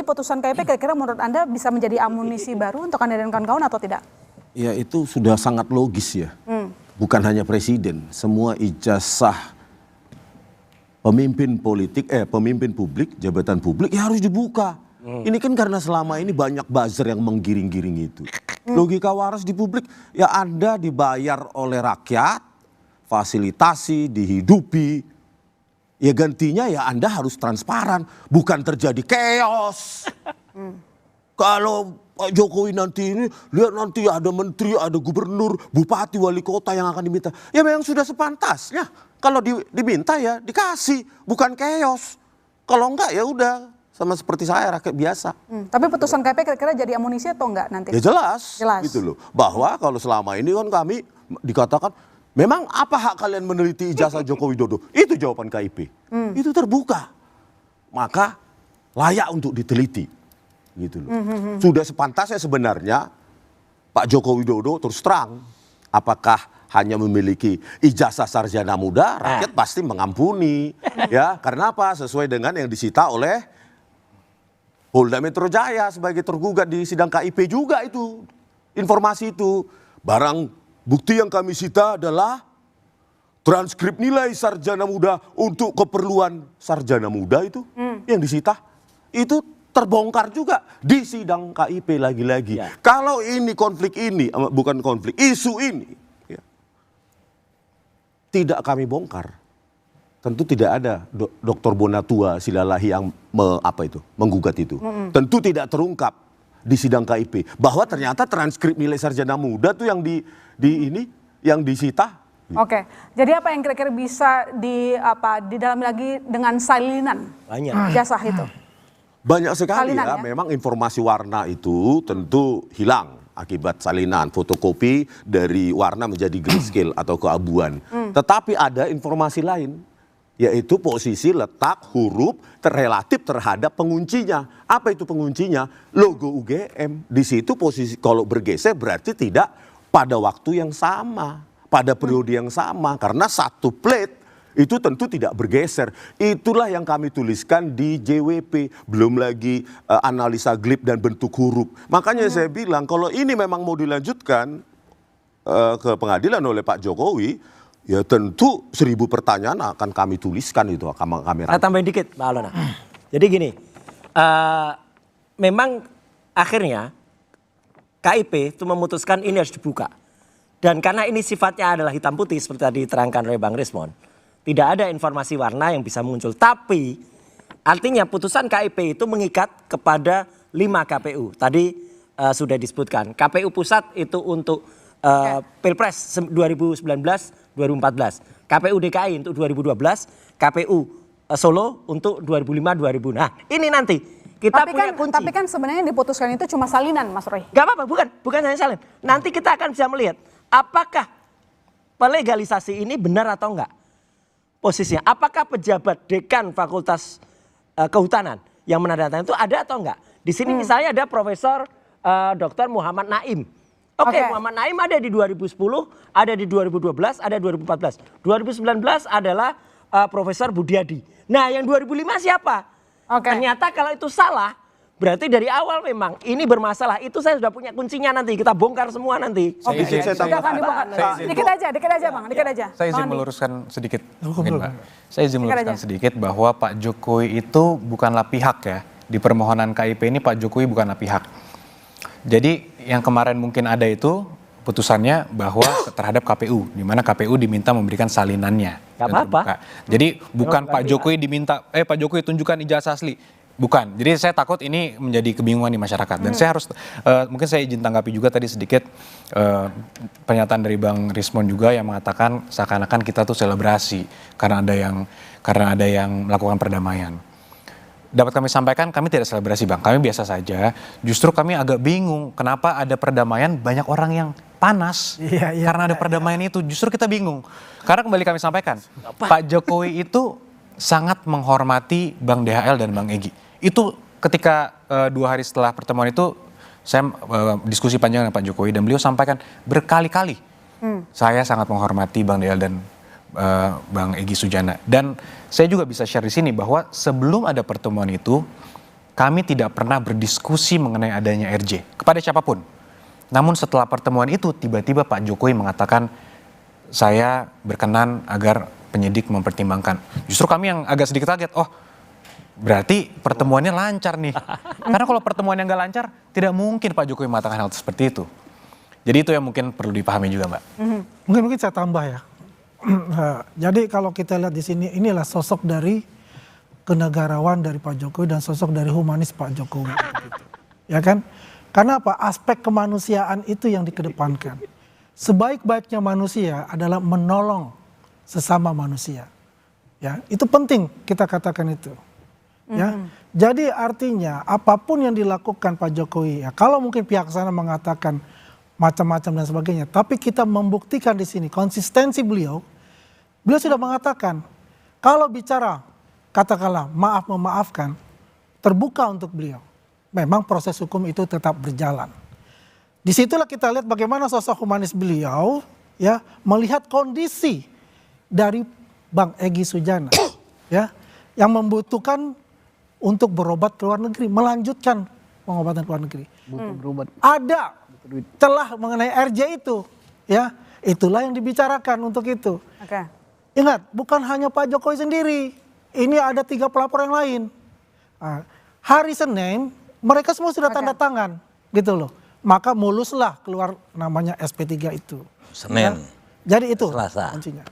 Putusan KIP kira-kira menurut Anda bisa menjadi amunisi baru untuk Anda dan kawan-kawan atau tidak? Ya itu sudah sangat logis ya. Bukan hanya presiden, semua ijazah pemimpin politik, pemimpin publik, jabatan publik ya harus dibuka. Ini kan karena selama ini banyak buzzer yang menggiring-giring itu. Logika waras di publik, ya Anda dibayar oleh rakyat, fasilitasi, dihidupi. Ya gantinya ya Anda harus transparan, bukan terjadi chaos. Kalau Pak Jokowi nanti ini, lihat nanti ada menteri, ada gubernur, bupati, wali kota yang akan diminta. Ya memang sudah sepantasnya. Kalau diminta ya dikasih, bukan chaos. Kalau enggak ya udah, sama seperti saya rakyat biasa. Tapi putusan KIP kira-kira jadi amunisi atau enggak nanti? Ya jelas. Gitu loh. Bahwa kalau selama ini kan kami dikatakan, memang apa hak kalian meneliti ijazah Joko Widodo? Itu jawaban KIP. Itu terbuka. Maka layak untuk diteliti. Gitu loh. Sudah sepantasnya sebenarnya Pak Joko Widodo terus terang. Apakah hanya memiliki ijazah sarjana muda, rakyat pasti mengampuni. Ya, karena apa? Sesuai dengan yang disita oleh Polda Metro Jaya sebagai tergugat di sidang KIP juga itu. Informasi itu. Barang bukti yang kami sita adalah transkrip nilai sarjana muda untuk keperluan sarjana muda itu yang disita. Itu terbongkar juga di sidang KIP lagi-lagi. Ya. Kalau ini konflik ini, bukan konflik, isu ini ya, tidak kami bongkar. Tentu tidak ada Dr. Bonatua Silalahi yang menggugat itu. Tentu tidak terungkap di sidang KIP bahwa ternyata transkrip nilai sarjana muda tuh yang yang disita. Oke, jadi apa yang kira-kira bisa didalami lagi dengan salinan ijazah itu? Banyak sekali salinan, ya, memang informasi warna itu tentu hilang akibat salinan, fotokopi dari warna menjadi grayscale atau keabuan. Tetapi ada informasi lain, yaitu posisi letak huruf relatif terhadap penguncinya. Apa itu penguncinya? Logo UGM. Di situ posisi kalau bergeser berarti tidak pada waktu yang sama, pada periode yang sama, karena satu plate itu tentu tidak bergeser. Itulah yang kami tuliskan di JWP. Belum lagi analisa glip dan bentuk huruf. Makanya saya bilang kalau ini memang mau dilanjutkan ke pengadilan oleh Pak Jokowi, ya tentu 1000 pertanyaan akan kami tuliskan itu. Kami tambahin dikit Pak Alona. Jadi gini, memang akhirnya KIP itu memutuskan ini harus dibuka. Dan karena ini sifatnya adalah hitam putih seperti tadi diterangkan oleh Bang Rismond, tidak ada informasi warna yang bisa muncul. Tapi artinya putusan KIP itu mengikat kepada 5 KPU. Tadi sudah disebutkan. KPU pusat itu untuk Pilpres 2019-2014. KPU DKI untuk 2012. KPU Solo untuk 2005-2000. Nah ini nanti kita punya kunci. Tapi kan sebenarnya yang diputuskan itu cuma salinan Mas Roy. Gak apa-apa, bukan hanya salin. Nanti kita akan bisa melihat apakah pelegalisasi ini benar atau enggak. Posisinya, apakah pejabat dekan Fakultas Kehutanan yang menandatangani itu ada atau enggak? Di sini misalnya ada Profesor Dr. Muhammad Naim. Oke, Muhammad Naim ada di 2010, ada di 2012, ada 2014. 2019 adalah Profesor Budiadi. Nah, yang 2005 siapa? Ternyata kalau itu salah, berarti dari awal memang ini bermasalah. Itu saya sudah punya kuncinya, nanti kita bongkar semua nanti. Dikit aja Bang, dikit aja. Saya izin meluruskan sedikit. Saya izin meluruskan sedikit bahwa Pak Jokowi itu bukanlah pihak ya. Di permohonan KIP ini Pak Jokowi bukanlah pihak. Jadi yang kemarin mungkin ada itu putusannya bahwa terhadap KPU, di mana KPU diminta memberikan salinannya. Gak apa-apa. Jadi bukan Pak Jokowi diminta, Pak Jokowi tunjukkan ijazah asli. Bukan, jadi saya takut ini menjadi kebingungan di masyarakat. Dan saya harus, mungkin saya izin tanggapi juga tadi sedikit pernyataan dari Bang Rismond juga yang mengatakan seakan-akan kita tuh selebrasi karena ada yang melakukan perdamaian. Dapat kami sampaikan, kami tidak selebrasi Bang, kami biasa saja. Justru kami agak bingung kenapa ada perdamaian banyak orang yang panas. Karena ada perdamaian itu, justru kita bingung. Karena kembali kami sampaikan, Pak Jokowi itu sangat menghormati Bang DHL dan Bang Egy. Itu ketika 2 hari setelah pertemuan itu saya diskusi panjang dengan Pak Jokowi dan beliau sampaikan berkali-kali saya sangat menghormati Bang DHL dan Bang Egy Sujana. Dan saya juga bisa share di sini bahwa sebelum ada pertemuan itu kami tidak pernah berdiskusi mengenai adanya RJ kepada siapapun. Namun setelah pertemuan itu tiba-tiba Pak Jokowi mengatakan saya berkenan agar penyidik mempertimbangkan. Justru kami yang agak sedikit kaget, oh berarti pertemuannya lancar nih. Karena kalau pertemuannya nggak lancar, tidak mungkin Pak Jokowi mengatakan hal seperti itu. Jadi itu yang mungkin perlu dipahami juga, Mbak. Mungkin saya tambah ya. Jadi kalau kita lihat di sini, inilah sosok dari kenegarawan dari Pak Jokowi dan sosok dari humanis Pak Jokowi. Ya kan? Karena apa? Aspek kemanusiaan itu yang dikedepankan. Sebaik-baiknya manusia adalah menolong sesama manusia. Ya, itu penting kita katakan itu. Ya. Jadi artinya apapun yang dilakukan Pak Jokowi, ya kalau mungkin pihak sana mengatakan macam-macam dan sebagainya, tapi kita membuktikan di sini konsistensi beliau sudah mengatakan kalau bicara katakanlah maaf memaafkan, terbuka untuk beliau. Memang proses hukum itu tetap berjalan. Disitulah kita lihat bagaimana sosok humanis beliau ya melihat kondisi dari Bang Egy Sujana ya yang membutuhkan untuk berobat ke luar negeri, melanjutkan pengobatan ke luar negeri. Ada celah mengenai RJ itu ya, itulah yang dibicarakan untuk itu. Ingat, bukan hanya Pak Jokowi sendiri. Ini ada 3 pelapor yang lain. Hari Senin mereka semua sudah tanda tangan gitu loh. Maka muluslah keluar namanya SP3 itu. Senin. Ya. Jadi itu Selasa. kuncinya.